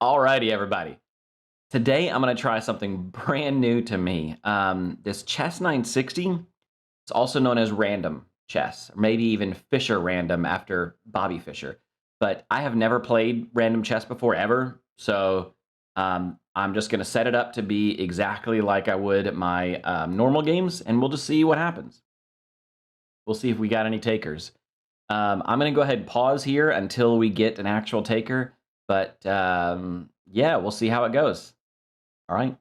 Alrighty, everybody. Today I'm going to try something brand new to me. This Chess960, it's also known as random chess, or maybe even Fisher random after Bobby Fischer. But I have never played random chess before ever, so I'm just going to set it up to be exactly like I would my normal games, and we'll just see what happens. We'll see if we got any takers. I'm going to go ahead and pause here until we get an actual taker, but yeah, we'll see how it goes. All right.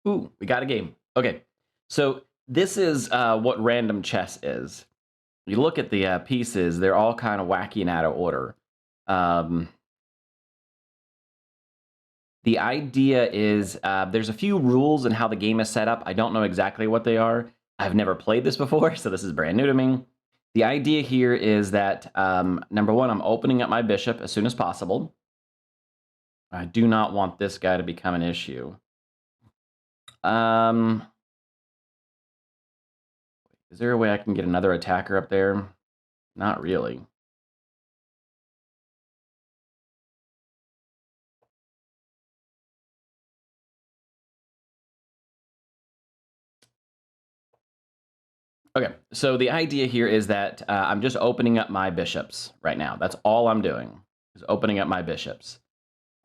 Ooh, we got a game. Okay. So this is what random chess is. You look at the pieces, they're all kind of wacky and out of order. The idea is there's a few rules in how the game is set up. I don't know exactly what they are. I've never played this before, so this is brand new to me. The idea here is that, number one, I'm opening up my bishop as soon as possible. I do not want this guy to become an issue. Is there a way I can get another attacker up there? Not really. Okay, so the idea here is that I'm just opening up my bishops right now. That's all I'm doing, is opening up my bishops.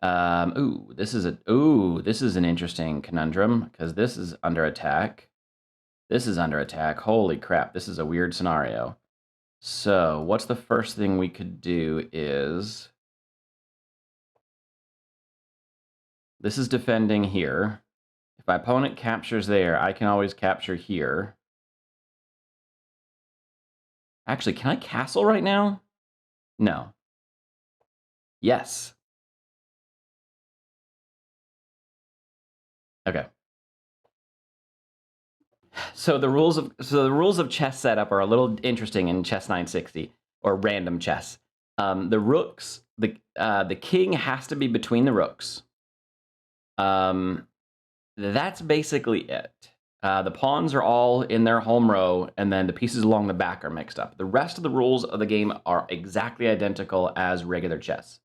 This is an interesting conundrum, because this is under attack. This is under attack. Holy crap, this is a weird scenario. So what's the first thing we could do is... This is defending here. If my opponent captures there, I can always capture here. Actually, can I castle right now? No. Yes. Okay. So the rules of chess setup are a little interesting in Chess960 or random chess. The rooks, the king has to be between the rooks. That's basically it. The pawns are all in their home row, and then the pieces along the back are mixed up. The rest of the rules of the game are exactly identical as regular chess.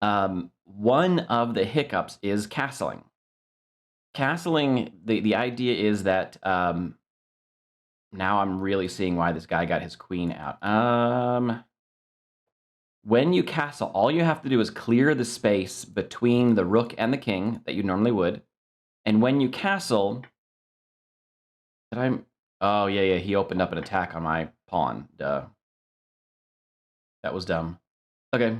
One of the hiccups is castling. Castling, the idea is that now I'm really seeing why this guy got his queen out. When you castle, all you have to do is clear the space between the rook and the king that you normally would. And when you castle, oh yeah, he opened up an attack on my pawn. Duh. That was dumb. Okay.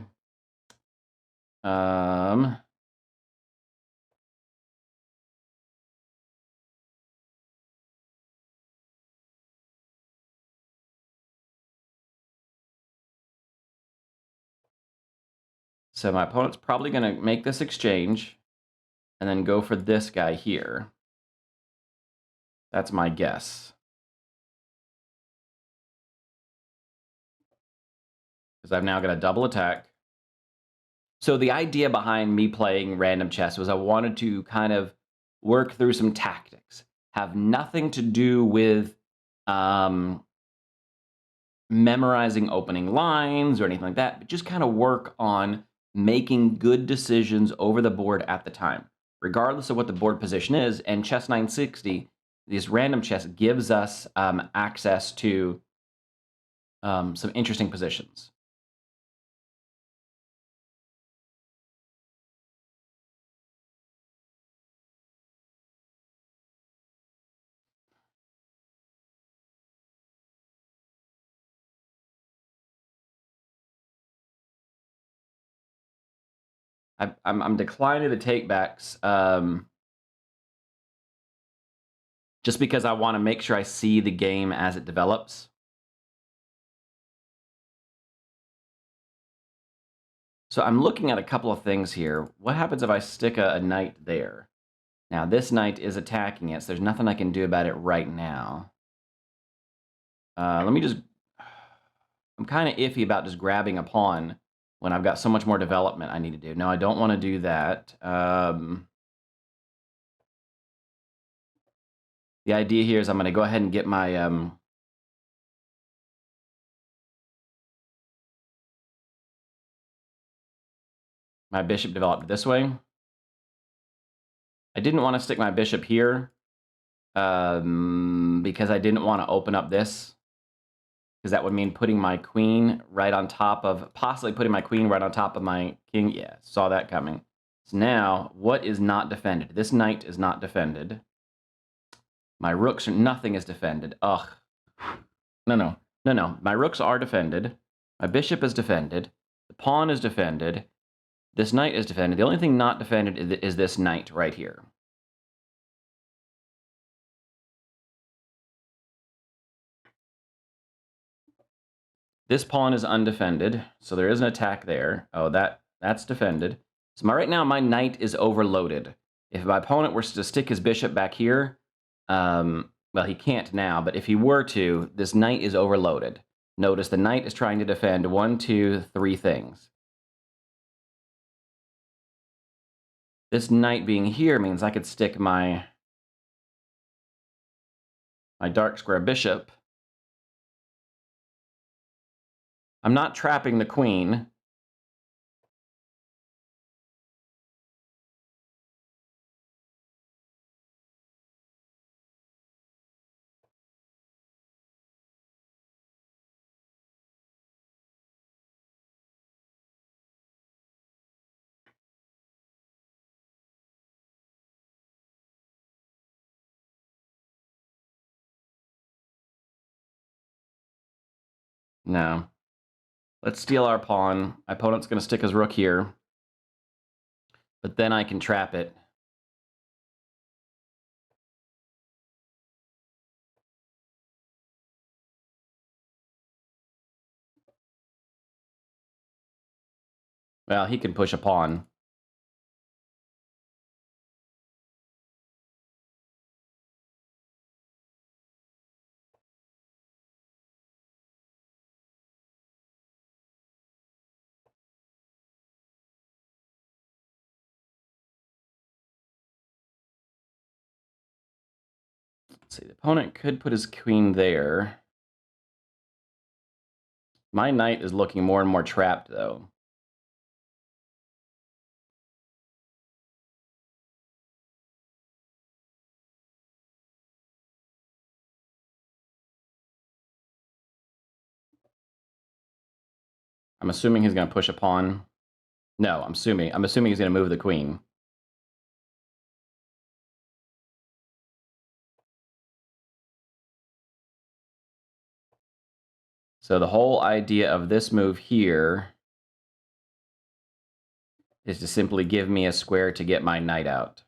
So my opponent's probably going to make this exchange and then go for this guy here. That's my guess. Because I've now got a double attack. So the idea behind me playing random chess was I wanted to kind of work through some tactics. Have nothing to do with memorizing opening lines or anything like that, but just kind of work on making good decisions over the board at the time, regardless of what the board position is. And Chess960, this random chess, gives us access to some interesting positions. I'm declining the takebacks just because I want to make sure I see the game as it develops. So I'm looking at a couple of things here. What happens if I stick a knight there? Now this knight is attacking it, so there's nothing I can do about it right now. Let me just... I'm kind of iffy about just grabbing a pawn when I've got so much more development I need to do. No, I don't want to do that. The idea here is I'm going to go ahead and get my... My bishop developed this way. I didn't want to stick my bishop here because I didn't want to open up this, because that would mean putting my queen right on top of, possibly putting my queen right on top of my king. Yeah, saw that coming. So now, what is not defended? This knight is not defended. My rooks, nothing is defended. Ugh. No. My rooks are defended. My bishop is defended. The pawn is defended. This knight is defended. The only thing not defended is this knight right here. This pawn is undefended, so there is an attack there. Oh, that's defended. So right now, my knight is overloaded. If my opponent were to stick his bishop back here, well, he can't now, but if he were to, this knight is overloaded. Notice the knight is trying to defend 1, 2, 3 things. This knight being here means I could stick my dark square bishop. I'm not trapping the queen. No. Let's steal our pawn. My opponent's going to stick his rook here. But then I can trap it. Well, he can push a pawn. Let's see, the opponent could put his queen there. My knight is looking more and more trapped, though. I'm assuming he's going to push a pawn. No, I'm assuming he's going to move the queen. So the whole idea of this move here is to simply give me a square to get my knight out.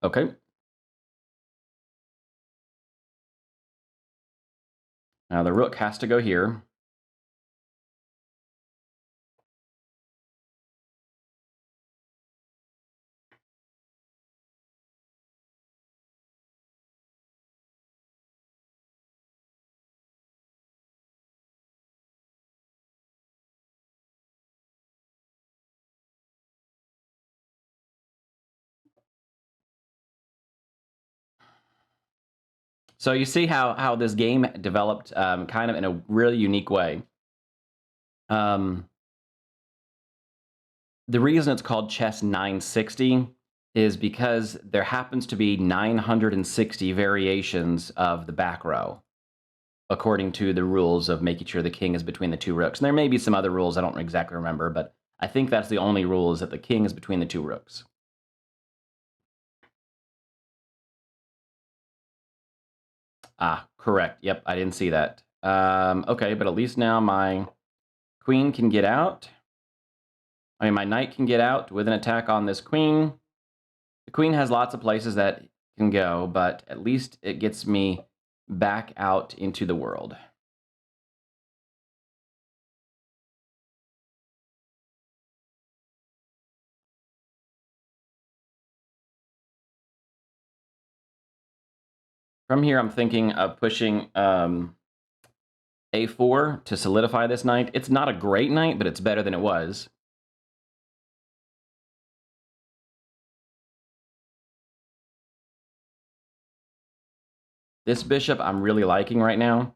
Okay. Now the rook has to go here. So you see how this game developed kind of in a really unique way. The reason it's called Chess960 is because there happens to be 960 variations of the back row, according to the rules of making sure the king is between the two rooks. And there may be some other rules I don't exactly remember, but I think that's the only rule, is that the king is between the two rooks. Ah, correct. Yep, I didn't see that. Okay, but at least now my queen can get out. I mean, my knight can get out with an attack on this queen. The queen has lots of places that can go, but at least it gets me back out into the world. From here, I'm thinking of pushing A4 to solidify this knight. It's not a great knight, but it's better than it was. This bishop I'm really liking right now.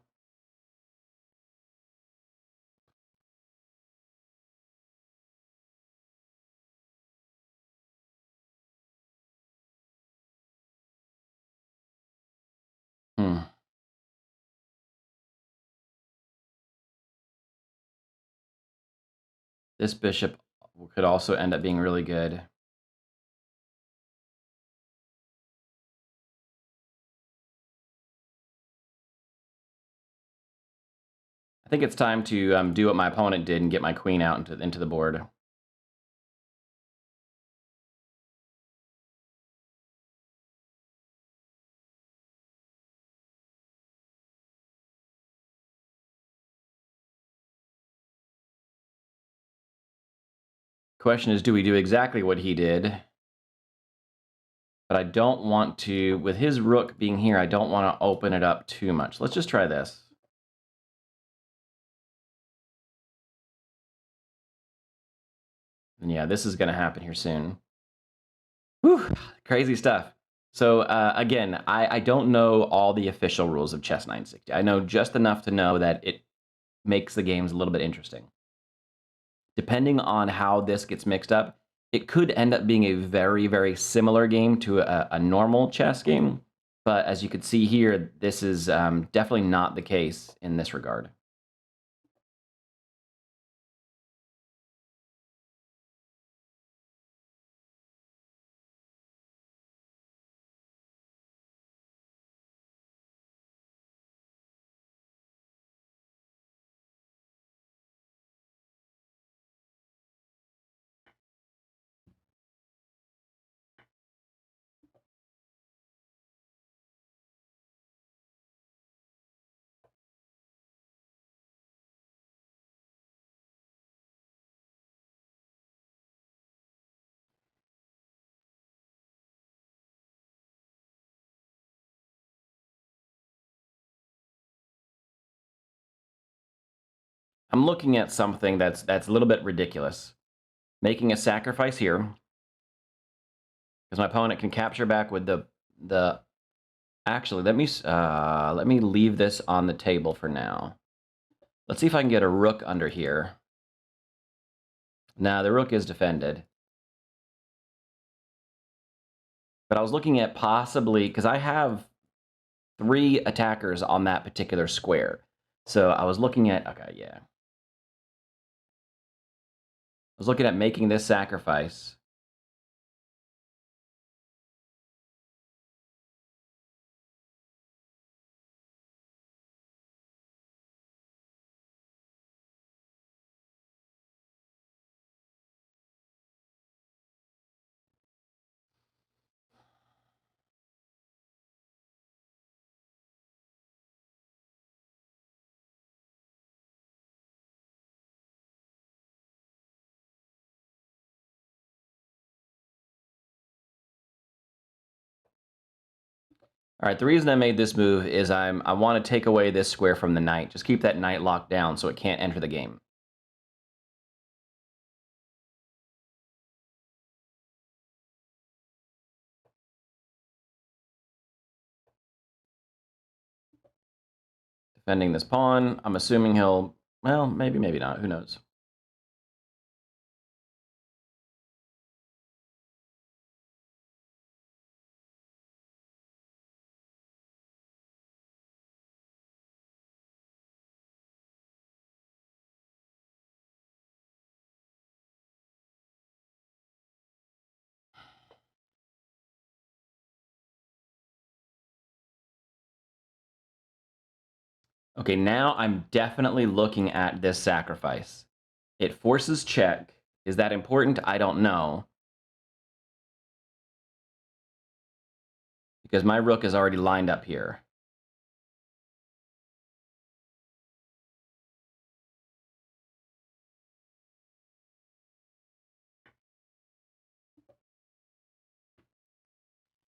Hmm. This bishop could also end up being really good. I think it's time to do what my opponent did and get my queen out into the board. Question is, do we do exactly what he did? But I don't want to, with his rook being here, I don't want to open it up too much. Let's just try this. And yeah, this is going to happen here soon. Whew, crazy stuff. So again, I don't know all the official rules of Chess960. I know just enough to know that it makes the games a little bit interesting. Depending on how this gets mixed up, it could end up being a very, very similar game to a normal chess game. But as you can see here, this is definitely not the case in this regard. I'm looking at something that's a little bit ridiculous. Making a sacrifice here, because my opponent can capture back with the. Actually, let me leave this on the table for now. Let's see if I can get a rook under here. Now the rook is defended, but I was looking at possibly because I have 3 attackers on that particular square. So I was looking at I was looking at making this sacrifice. All right, the reason I made this move is I want to take away this square from the knight. Just keep that knight locked down so it can't enter the game. Defending this pawn. I'm assuming he'll, well, maybe not. Who knows? Okay, now I'm definitely looking at this sacrifice. It forces check. Is that important? I don't know. Because my rook is already lined up here.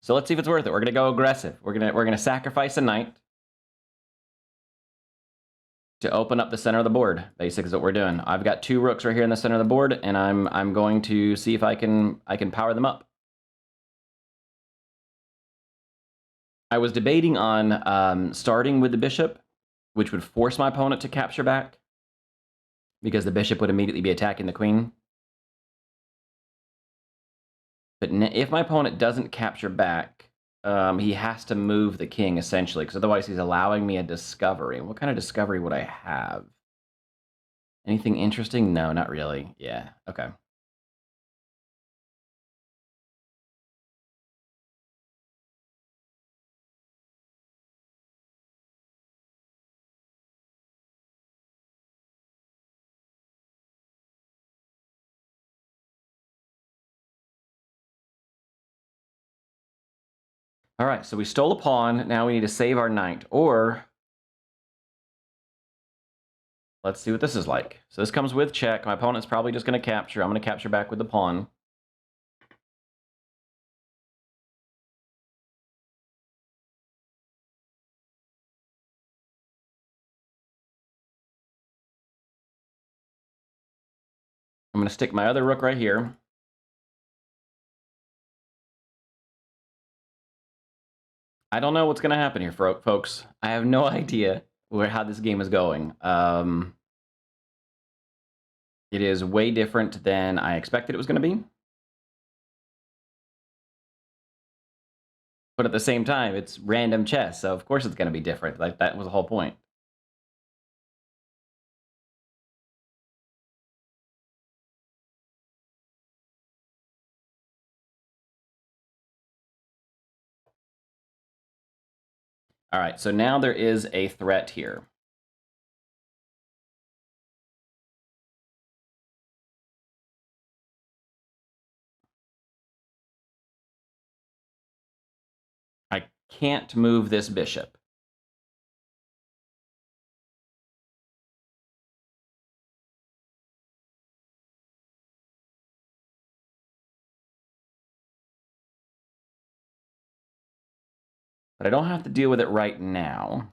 So let's see if it's worth it. We're gonna go aggressive. We're gonna sacrifice a knight. to open up the center of the board. Basically, is what we're doing. I've got 2 rooks right here in the center of the board, and I'm going to see if I can power them up. I was debating on starting with the bishop, which would force my opponent to capture back, because the bishop would immediately be attacking the queen. But if my opponent doesn't capture back, he has to move the king, essentially, because otherwise he's allowing me a discovery. What kind of discovery would I have? Anything interesting? No, not really. Yeah, okay. All right, so we stole a pawn. Now we need to save our knight, or let's see what this is like. So this comes with check. My opponent's probably just going to capture. I'm going to capture back with the pawn. I'm going to stick my other rook right here. I don't know what's going to happen here, folks. I have no idea how this game is going. It is way different than I expected it was going to be. But at the same time, it's random chess, so of course it's going to be different. Like, that was the whole point. All right, so now there is a threat here. I can't move this bishop. But I don't have to deal with it right now,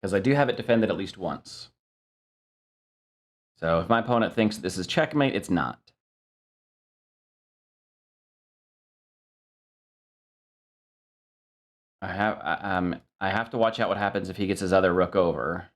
because I do have it defended at least once. So if my opponent thinks this is checkmate, it's not. I have to watch out what happens if he gets his other rook over.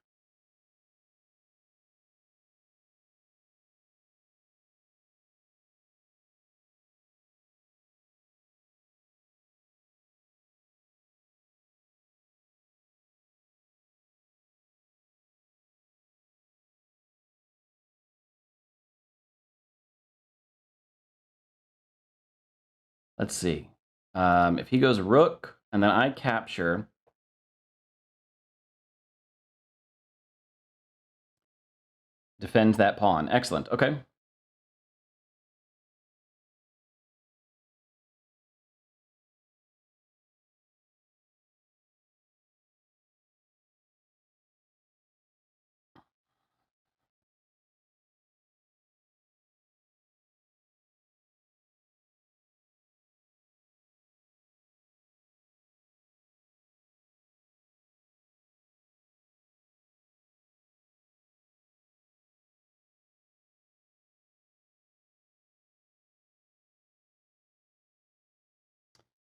Let's see. If he goes rook, and then I capture, defends that pawn. Excellent. Okay.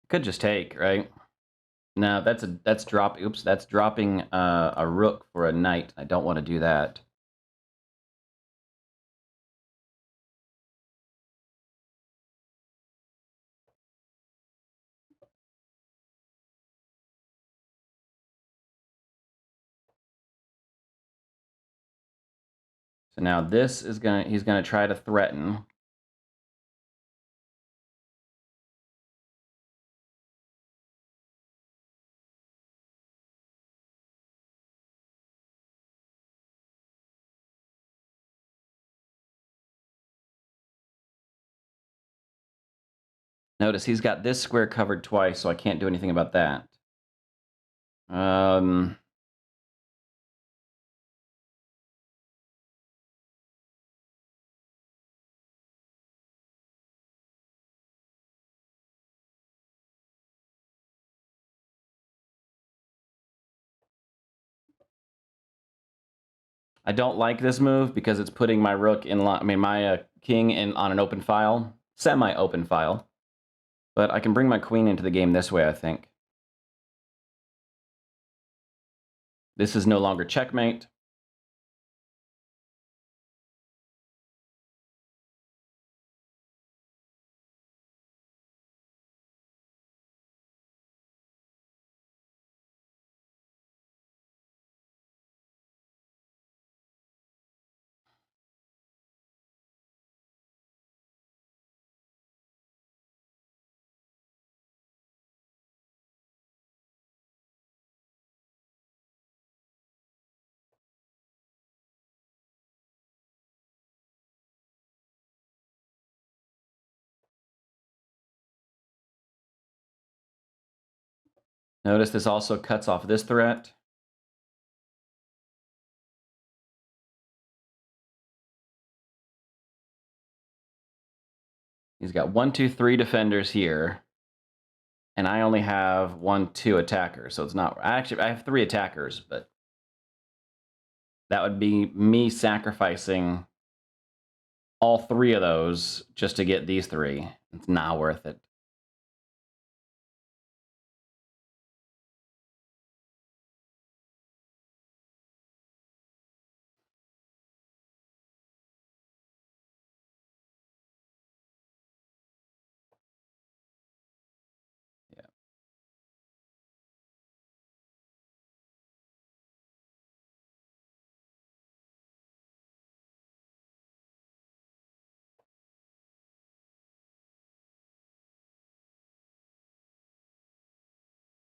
Could just take, right? No, that's drop. Oops, that's dropping a rook for a knight. I don't want to do that. So now this is he's gonna try to threaten. Notice he's got this square covered twice, so I can't do anything about that. I don't like this move because it's putting my rook in line. I mean, my king in on an open file, semi-open file. But I can bring my queen into the game this way, I think. This is no longer checkmate. Notice this also cuts off this threat. He's got 1, 2, 3 defenders here. And I only have 1, 2 attackers. So it's not... Actually, I have 3 attackers, but... That would be me sacrificing all 3 of those just to get these 3. It's not worth it.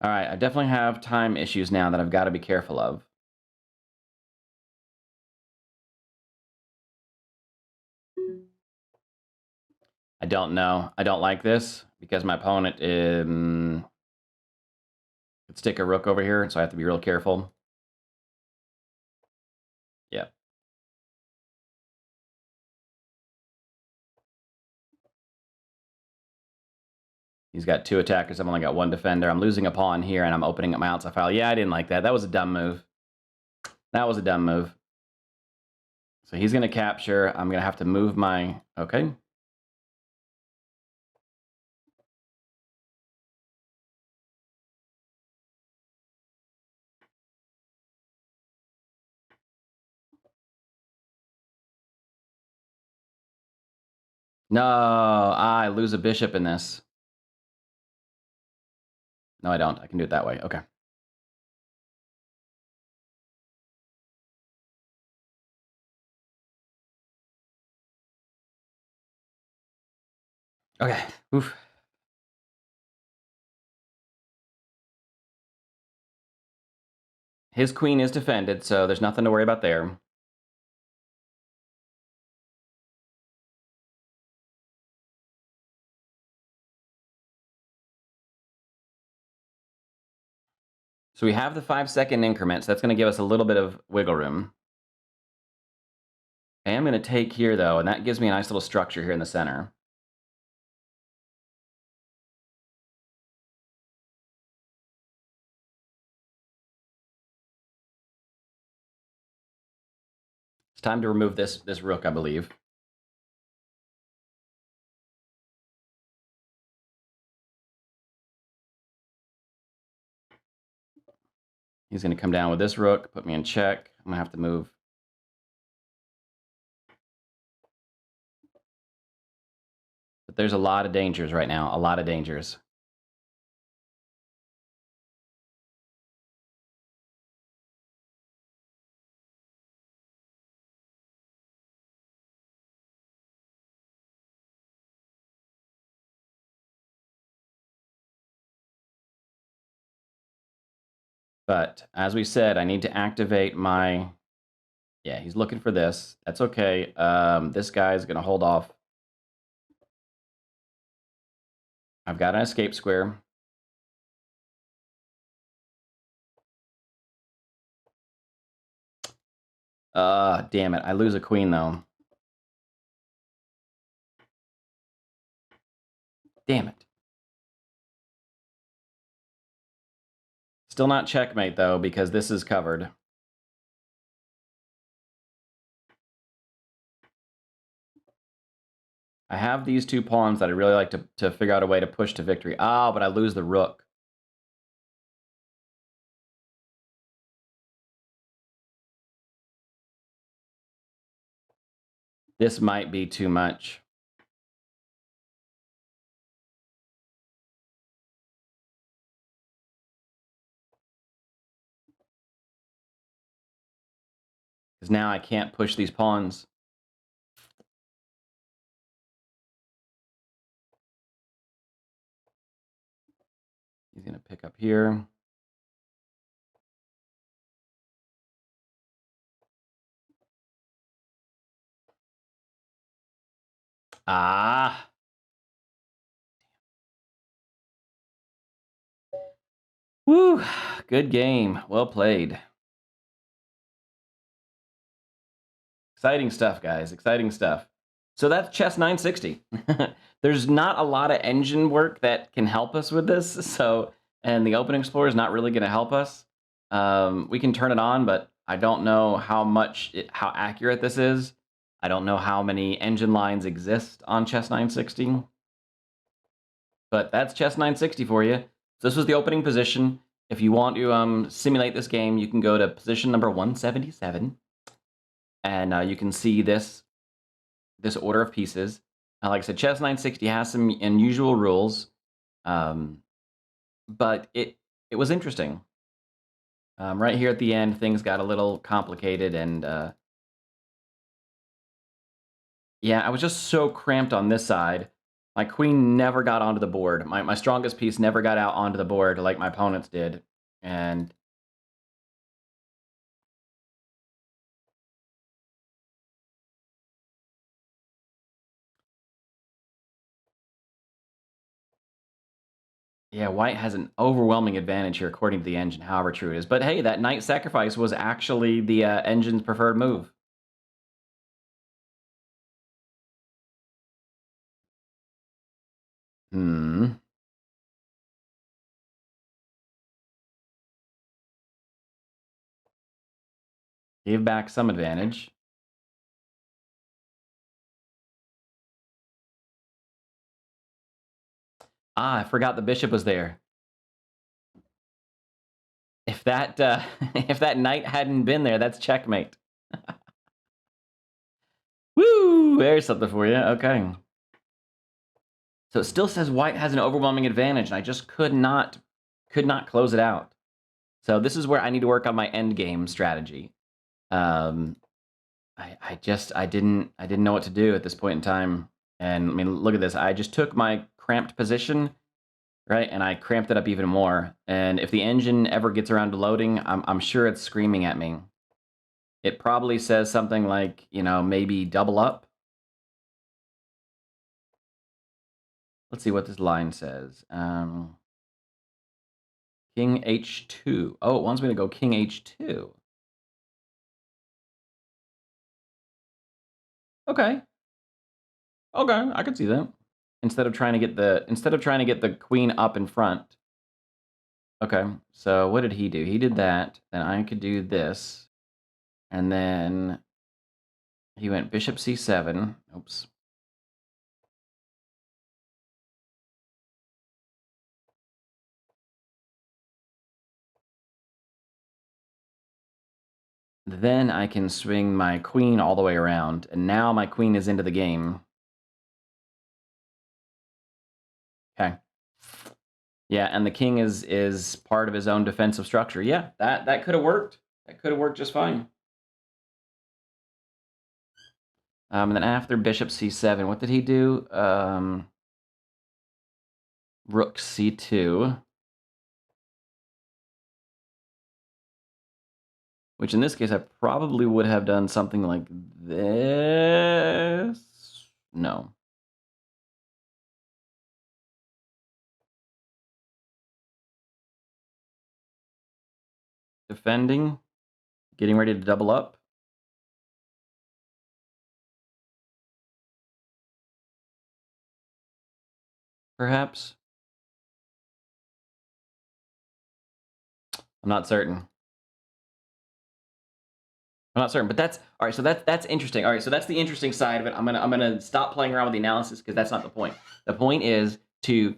All right, I definitely have time issues now that I've got to be careful of. I don't know. I don't like this because my opponent could stick a rook over here, so I have to be real careful. Yeah. He's got 2 attackers. I've only got 1 defender. I'm losing a pawn here, and I'm opening up my outside file. Yeah, I didn't like that. That was a dumb move. That was a dumb move. So he's going to capture. I'm going to have to move my... Okay. No, I lose a bishop in this. No, I don't. I can do it that way. Okay. Okay. Oof. His queen is defended, so there's nothing to worry about there. So we have the 5-second increments. That's going to give us a little bit of wiggle room. I am going to take here, though, and that gives me a nice little structure here in the center. It's time to remove this rook, I believe. He's going to come down with this rook, put me in check. I'm going to have to move. But there's a lot of dangers right now, a lot of dangers. But as we said, I need to activate my... Yeah, he's looking for this. That's okay. This guy's going to hold off. I've got an escape square. Damn it. I lose a queen, though. Damn it. Still not checkmate, though, because this is covered. I have these 2 pawns that I really like to figure out a way to push to victory. Ah, but I lose the rook. This might be too much. Because now I can't push these pawns. He's going to pick up here. Ah. Woo. Good game. Well played. Exciting stuff, guys. Exciting stuff. So that's Chess960. There's not a lot of engine work that can help us with this. So, and the Open Explorer is not really going to help us. We can turn it on, but I don't know how accurate this is. I don't know how many engine lines exist on Chess960. But that's Chess960 for you. So this was the opening position. If you want to simulate this game, you can go to position number 177, and you can see this order of pieces. Like I said, Chess960 has some unusual rules, but it was interesting. Right here at the end, things got a little complicated, and yeah, I was just so cramped on this side. My queen never got onto the board. My strongest piece never got out onto the board like my opponents did, and yeah, white has an overwhelming advantage here according to the engine, however true it is. But hey, that knight sacrifice was actually the engine's preferred move. Hmm. Gave back some advantage. Ah, I forgot the bishop was there. If that if that knight hadn't been there, that's checkmate. Woo! There's something for you. Okay. So it still says white has an overwhelming advantage, and I just could not close it out. So this is where I need to work on my end game strategy. Um, I didn't know what to do at this point in time. And I mean, look at this. I just took my cramped position, right, and I cramped it up even more. And if the engine ever gets around to loading, I'm sure it's screaming at me. It probably says something like, you know, maybe double up. Let's see what this line says. King h2. Oh, it wants me to go king h2. Okay. Okay, I could see that. Instead of trying to get the queen up in front. Okay. So what did he do? He did that. Then I could do this. And then he went bishop c7. Oops. Then I can swing my queen all the way around, and now my queen is into the game. Okay. Yeah, and the king is part of his own defensive structure. Yeah, that could have worked. That could have worked just fine. And then after bishop c7, what did he do? Rook c2. Which in this case, I probably would have done something like this. No. Defending. Getting ready to double up. Perhaps. I'm not certain. I'm not certain, but that's all right. So that's interesting. All right, so that's the interesting side of it. I'm gonna stop playing around with the analysis because that's not the point. The point is to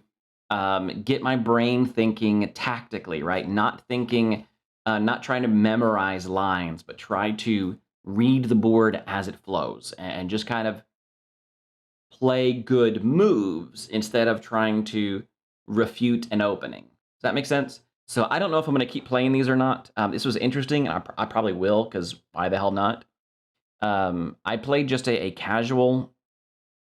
get my brain thinking tactically, right? Not thinking, not trying to memorize lines, but try to read the board as it flows and just kind of play good moves instead of trying to refute an opening. Does that make sense? So I don't know if I'm going to keep playing these or not. This was interesting. I probably will because why the hell not? I played just a casual.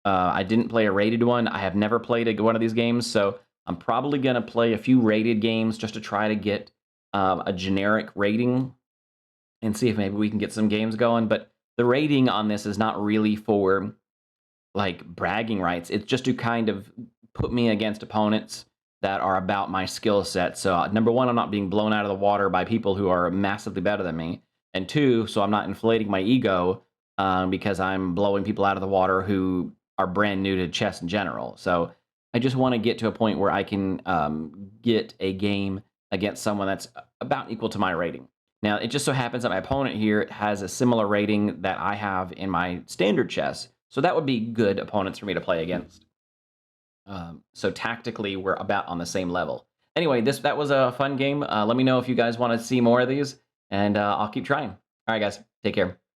I didn't play a rated one. I have never played one of these games, so I'm probably going to play a few rated games just to try to get a generic rating and see if maybe we can get some games going. But the rating on this is not really for like bragging rights. It's just to kind of put me against opponents that are about my skill set. So number one, I'm not being blown out of the water by people who are massively better than me, and two, so I'm not inflating my ego because I'm blowing people out of the water who are brand new to chess in general. So I just want to get to a point where I can get a game against someone that's about equal to my rating. Now, it just so happens that my opponent here has a similar rating that I have in my standard chess, so that would be good opponents for me to play against. So tactically, we're about on the same level. Anyway, that was a fun game. Let me know if you guys want to see more of these, and I'll keep trying. All right, guys, take care.